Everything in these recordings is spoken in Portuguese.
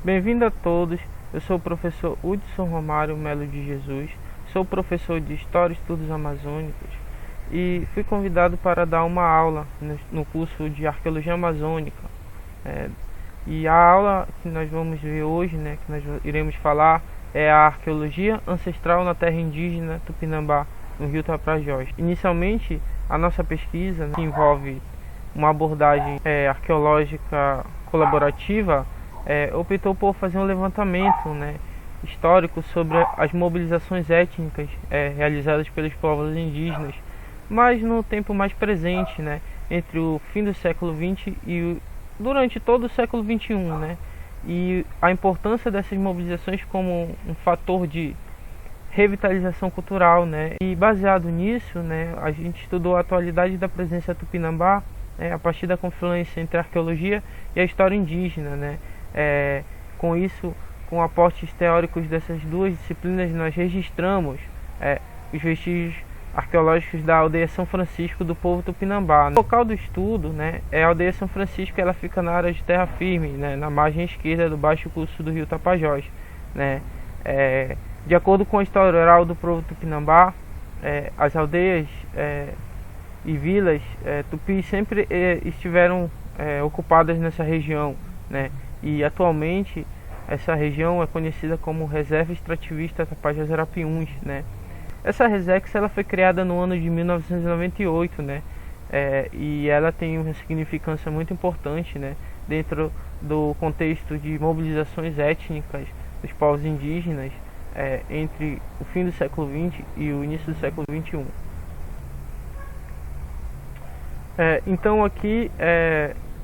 Bem-vindo a todos, eu sou o professor Hudson Romário Melo de Jesus, sou professor de História e Estudos Amazônicos e fui convidado para dar uma aula no curso de Arqueologia Amazônica. E a aula que nós vamos ver hoje, que nós iremos falar, é a Arqueologia Ancestral na Terra Indígena Tupinambá, no Rio Tapajós. Inicialmente, a nossa pesquisa, que envolve uma abordagem arqueológica colaborativa, optou por fazer um levantamento histórico sobre as mobilizações étnicas realizadas pelos povos indígenas, mas no tempo mais presente, entre o fim do século XX e durante todo o século XXI, e a importância dessas mobilizações como um fator de revitalização cultural, E baseado nisso, a gente estudou a atualidade da presença tupinambá a partir da confluência entre a arqueologia e a história indígena, Com isso, com aportes teóricos dessas duas disciplinas, nós registramos os vestígios arqueológicos da aldeia São Francisco do povo tupinambá. O local do estudo é a aldeia São Francisco. Ela fica na área de terra firme, na margem esquerda do baixo curso do rio Tapajós. De acordo com a história oral do povo tupinambá, as aldeias e vilas tupis sempre estiveram ocupadas nessa região, E atualmente essa região é conhecida como Reserva Extrativista Tapajós Arapiuns, Essa Resex ela foi criada no ano de 1998, E ela tem uma significância muito importante, dentro do contexto de mobilizações étnicas dos povos indígenas entre o fim do século XX e o início do século XXI. Então aqui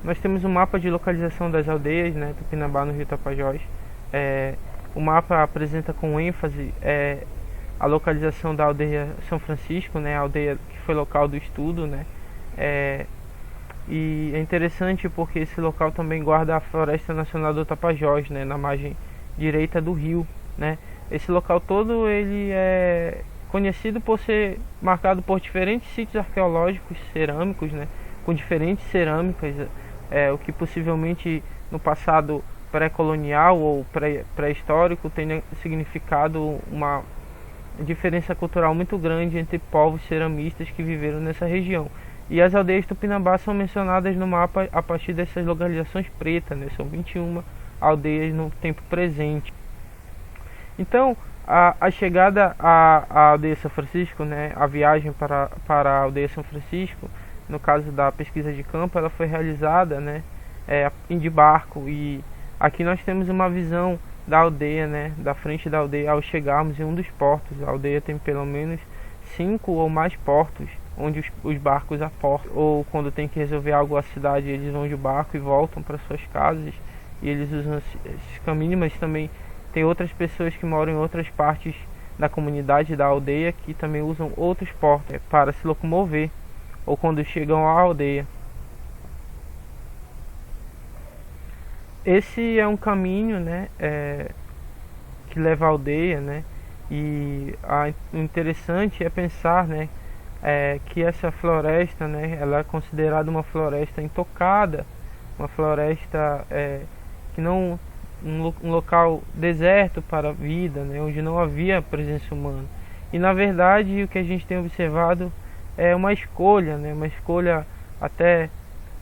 nós temos um mapa de localização das aldeias, Tupinambá no Rio Tapajós. O mapa apresenta com ênfase a localização da aldeia São Francisco, a aldeia que foi local do estudo, E é interessante porque esse local também guarda a Floresta Nacional do Tapajós, na margem direita do rio, Esse local todo ele é conhecido por ser marcado por diferentes sítios arqueológicos cerâmicos, com diferentes cerâmicas, o que possivelmente no passado pré-colonial ou pré-histórico tenha significado uma diferença cultural muito grande entre povos ceramistas que viveram nessa região. E as aldeias tupinambá são mencionadas no mapa a partir dessas localizações pretas, São 21 aldeias no tempo presente. Então, a chegada à aldeia São Francisco, a viagem para a aldeia São Francisco, no caso da pesquisa de campo, ela foi realizada de barco. E aqui nós temos uma visão da aldeia, da frente da aldeia ao chegarmos em um dos portos. A aldeia tem pelo menos 5 ou mais portos onde os barcos aportam, ou quando tem que resolver algo à cidade, eles vão de barco e voltam para suas casas, e eles usam esses caminhos. Mas também tem outras pessoas que moram em outras partes da comunidade da aldeia que também usam outros portos para se locomover, ou quando chegam à aldeia. Esse é um caminho que leva à aldeia, E o interessante é pensar que essa floresta ela é considerada uma floresta intocada, uma floresta que não um local deserto para a vida, onde não havia presença humana. E na verdade o que a gente tem observado é uma escolha, uma escolha até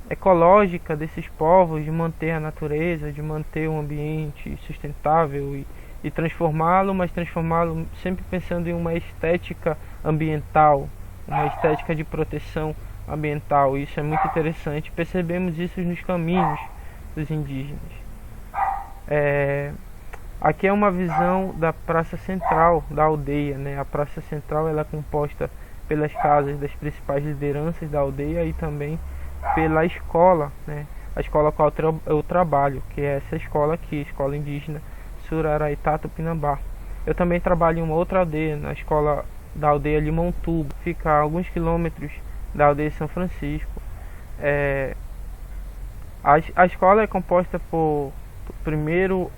ecológica desses povos de manter a natureza, de manter um ambiente sustentável e transformá-lo, mas transformá-lo sempre pensando em uma estética ambiental, uma estética de proteção ambiental. Isso é muito interessante. Percebemos isso nos caminhos dos indígenas. Aqui é uma visão da praça central da aldeia, A praça central ela é composta pelas casas das principais lideranças da aldeia e também pela escola, a escola a qual eu trabalho, que é essa escola aqui, a Escola Indígena Suraraitá Tupinambá. Eu também trabalho em uma outra aldeia, na escola da aldeia Limontubo, fica a alguns quilômetros da aldeia São Francisco. A escola é composta por primeiro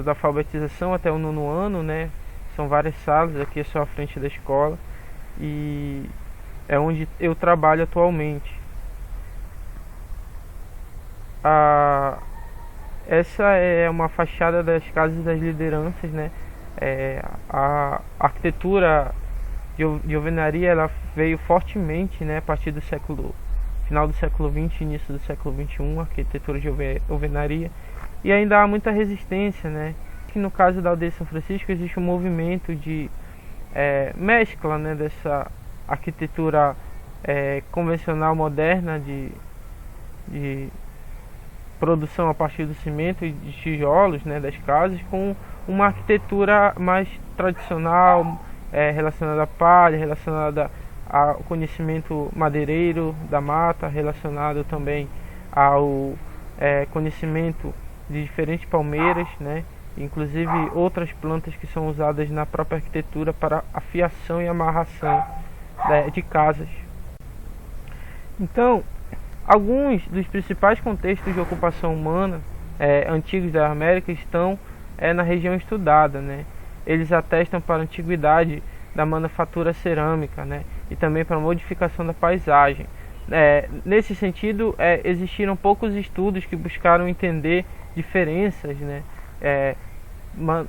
da alfabetização até o 9º ano, São várias salas, aqui é só a frente da escola e é onde eu trabalho atualmente. essa é uma fachada das casas das lideranças, né? A arquitetura de alvenaria ela veio fortemente, né, a partir do final do século XX, início do século XXI, a arquitetura de alvenaria, e ainda há muita resistência, né? Que no caso da aldeia São Francisco existe um movimento de mescla, né, dessa arquitetura convencional moderna de produção a partir do cimento e de tijolos, né, das casas, com uma arquitetura mais tradicional, relacionada à palha, relacionada ao conhecimento madeireiro da mata, relacionado também ao conhecimento de diferentes palmeiras, né, inclusive outras plantas que são usadas na própria arquitetura para a fiação e amarração de casas. Então, alguns dos principais contextos de ocupação humana antigos da América estão na região estudada, né? Eles atestam para a antiguidade da manufatura cerâmica, né? E também para a modificação da paisagem. Nesse sentido, existiram poucos estudos que buscaram entender diferenças, né?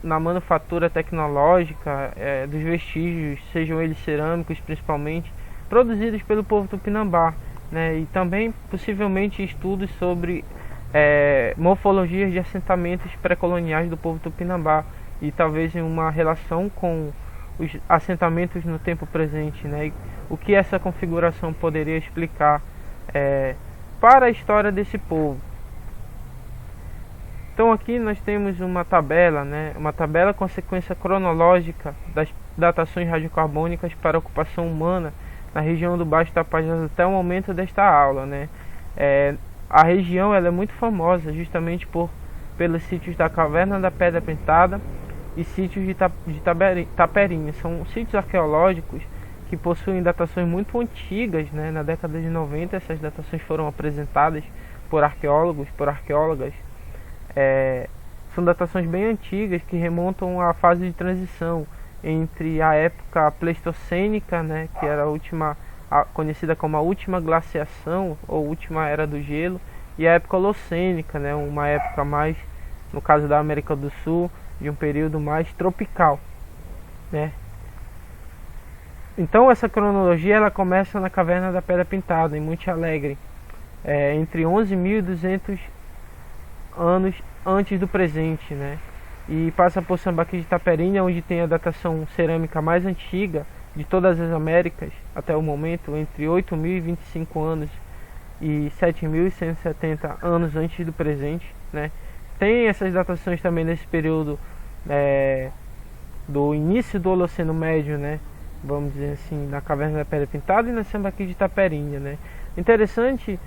Na manufatura tecnológica dos vestígios, sejam eles cerâmicos principalmente, produzidos pelo povo tupinambá, né? E também possivelmente estudos sobre morfologias de assentamentos pré-coloniais do povo tupinambá e talvez em uma relação com os assentamentos no tempo presente, né? E o que essa configuração poderia explicar para a história desse povo. Então aqui nós temos uma tabela, né? Uma tabela com sequência cronológica das datações radiocarbônicas para a ocupação humana na região do Baixo Tapajós até o momento desta aula, né? A região ela é muito famosa justamente pelos sítios da Caverna da Pedra Pintada e sítios de Taperinha. São sítios arqueológicos que possuem datações muito antigas, né? Na década de 90 essas datações foram apresentadas por arqueólogos, por arqueólogas. São datações bem antigas que remontam à fase de transição entre a época pleistocênica, né, que era conhecida como a última glaciação ou última era do gelo, e a época holocênica, né, uma época mais, no caso da América do Sul, de um período mais tropical, né. Então essa cronologia ela começa na Caverna da Pedra Pintada, em Monte Alegre, entre 11.200 anos antes do presente, né? E passa por Sambaqui de Taperinha, onde tem a datação cerâmica mais antiga de todas as Américas até o momento, entre 8.025 anos e 7.170 anos antes do presente, né? Tem essas datações também nesse período do início do Holoceno Médio, né? Vamos dizer assim, na Caverna da Pedra Pintada e na Sambaqui de Taperinha, né? Interessante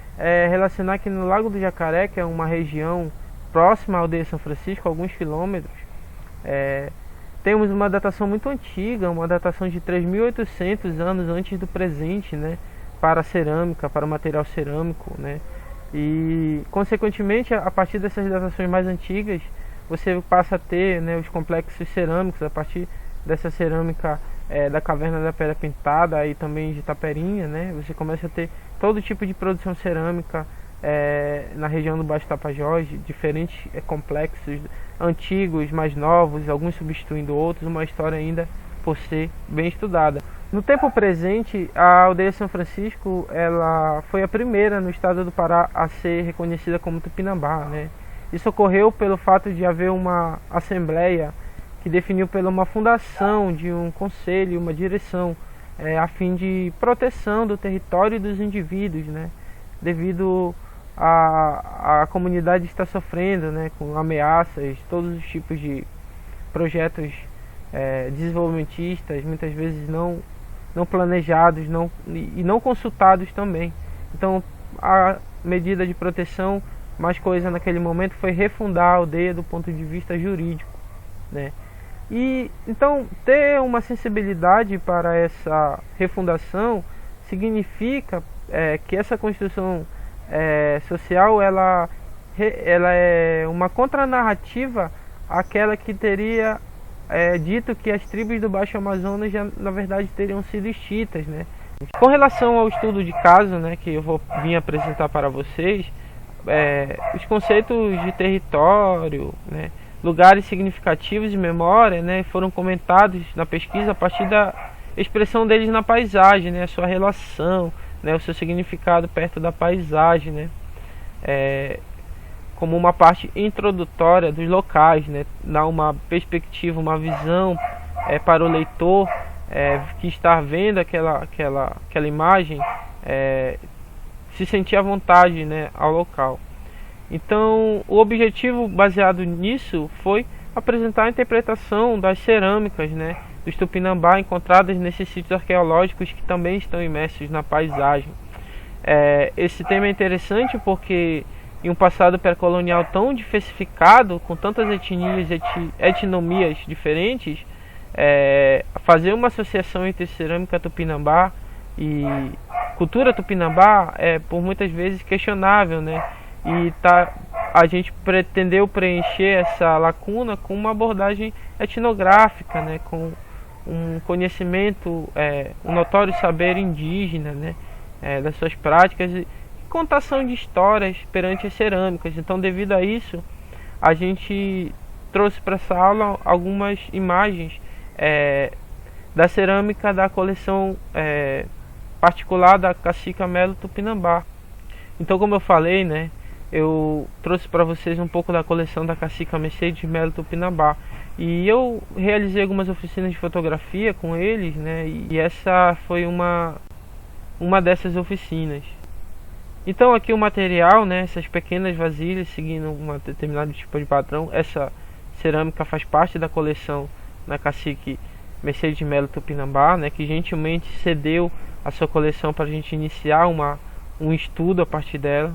relacionar que no Lago do Jacaré, que é uma região próxima à aldeia São Francisco, alguns quilômetros, temos uma datação muito antiga, uma datação de 3.800 anos antes do presente, né, para a cerâmica, para o material cerâmico, né, e consequentemente a partir dessas datações mais antigas você passa a ter, né, os complexos cerâmicos a partir dessa cerâmica da Caverna da Pedra Pintada e também de Taperinha, né, você começa a ter todo tipo de produção cerâmica na região do Baixo Tapajós, diferentes complexos antigos, mais novos, alguns substituindo outros, uma história ainda por ser bem estudada. No tempo presente, a aldeia São Francisco ela foi a primeira no estado do Pará a ser reconhecida como Tupinambá, né? Isso ocorreu pelo fato de haver uma assembleia que definiu pela uma fundação de um conselho, uma direção, a fim de proteção do território e dos indivíduos, né? Devido a comunidade está sofrendo, né, com ameaças, todos os tipos de projetos desenvolvimentistas, muitas vezes não planejados e não consultados também. Então a medida de proteção, mais coisa naquele momento, foi refundar a aldeia do ponto de vista jurídico, né? E então ter uma sensibilidade para essa refundação significa que essa construção social ela é uma contranarrativa àquela que teria dito que as tribos do Baixo Amazonas já na verdade teriam sido extintas, né? Com relação ao estudo de caso, né, que eu vou vir apresentar para vocês, os conceitos de território, né, lugares significativos de memória, né, foram comentados na pesquisa a partir da expressão deles na paisagem, né, a sua relação, né, o seu significado perto da paisagem, né, como uma parte introdutória dos locais, né, dá uma perspectiva, uma visão para o leitor que está vendo aquela imagem, se sentir à vontade, né, ao local. Então, o objetivo baseado nisso foi apresentar a interpretação das cerâmicas, né, dos Tupinambá encontradas nesses sítios arqueológicos que também estão imersos na paisagem. Esse tema é interessante porque em um passado pré-colonial tão diversificado, com tantas etnias e etnomias diferentes, fazer uma associação entre cerâmica Tupinambá e cultura Tupinambá é por muitas vezes questionável, né? E a gente pretendeu preencher essa lacuna com uma abordagem etnográfica, né? Com um conhecimento, um notório saber indígena, né? Das suas práticas e contação de histórias perante as cerâmicas. Então, devido a isso, a gente trouxe para essa aula algumas imagens da cerâmica da coleção particular da Cacica Melo Tupinambá. Então, como eu falei, né, eu trouxe para vocês um pouco da coleção da Cacica Mercedes Melo Tupinambá. E eu realizei algumas oficinas de fotografia com eles, né, e essa foi uma dessas oficinas. Então aqui o material, né, essas pequenas vasilhas seguindo um determinado tipo de padrão. Essa cerâmica faz parte da coleção da Cacique Mercedes Melo Tupinambá, né, que gentilmente cedeu a sua coleção para a gente iniciar um estudo a partir dela.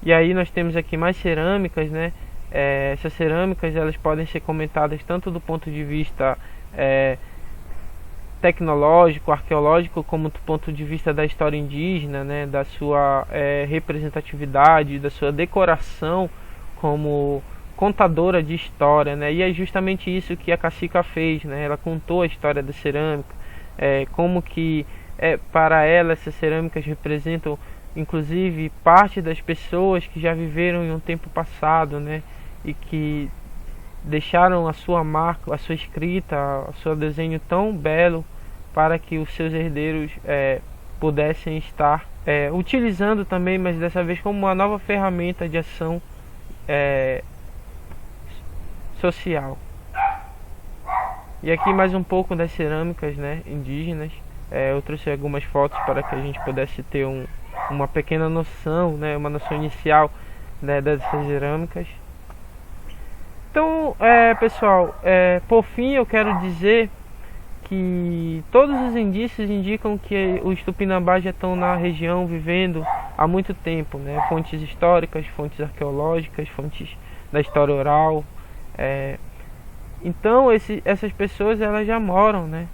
E aí nós temos aqui mais cerâmicas, né? Essas cerâmicas elas podem ser comentadas tanto do ponto de vista tecnológico, arqueológico, como do ponto de vista da história indígena, né, da sua representatividade, da sua decoração como contadora de história, né, e é justamente isso que a Cacica fez, né, ela contou a história da cerâmica, como que para ela essas cerâmicas representam inclusive parte das pessoas que já viveram em um tempo passado, né, e que deixaram a sua marca, a sua escrita, o seu desenho tão belo para que os seus herdeiros pudessem estar utilizando também, mas dessa vez como uma nova ferramenta de ação social. E aqui mais um pouco das cerâmicas, né, indígenas. Eu trouxe algumas fotos para que a gente pudesse ter uma pequena noção, né, uma noção inicial, né, dessas cerâmicas. Então, pessoal, por fim eu quero dizer que todos os indícios indicam que os Tupinambás já estão na região vivendo há muito tempo, né? Fontes históricas, fontes arqueológicas, fontes da história oral. Então essas pessoas elas já moram, né,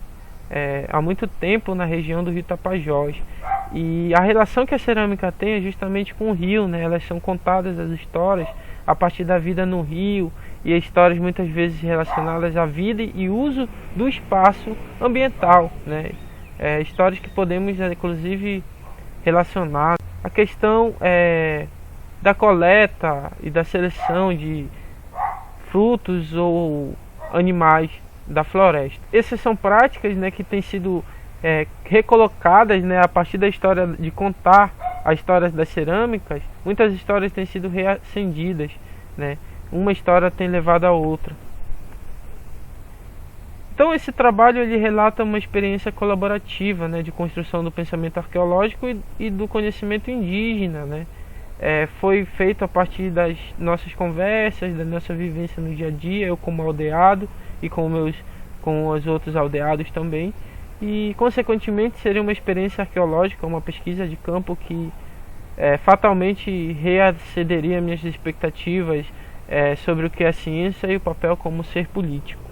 há muito tempo na região do Rio Tapajós. E a relação que a cerâmica tem é justamente com o rio, né? Elas são contadas as histórias a partir da vida no rio, e histórias muitas vezes relacionadas à vida e uso do espaço ambiental, né? Histórias que podemos inclusive relacionar a questão da coleta e da seleção de frutos ou animais da floresta. Essas são práticas, né, que têm sido recolocadas, né, a partir da história de contar a história das cerâmicas. Muitas histórias têm sido reacendidas, né? Uma história tem levado a outra. Então esse trabalho ele relata uma experiência colaborativa, né, de construção do pensamento arqueológico e do conhecimento indígena, né? Foi feito a partir das nossas conversas, da nossa vivência no dia a dia, eu como aldeado e com os outros aldeados também. E consequentemente seria uma experiência arqueológica, uma pesquisa de campo que fatalmente reacederia às minhas expectativas sobre o que é a ciência e o papel como ser político.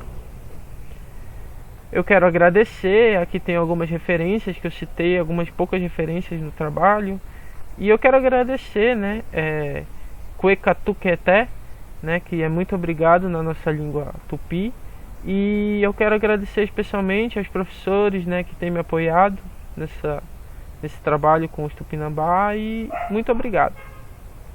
Eu quero agradecer, aqui tem algumas referências que eu citei, algumas poucas referências no trabalho, e eu quero agradecer, né, Cuecatuqueté, né, que é muito obrigado na nossa língua tupi, e eu quero agradecer especialmente aos professores, né, que têm me apoiado nesse trabalho com os Tupinambá e muito obrigado.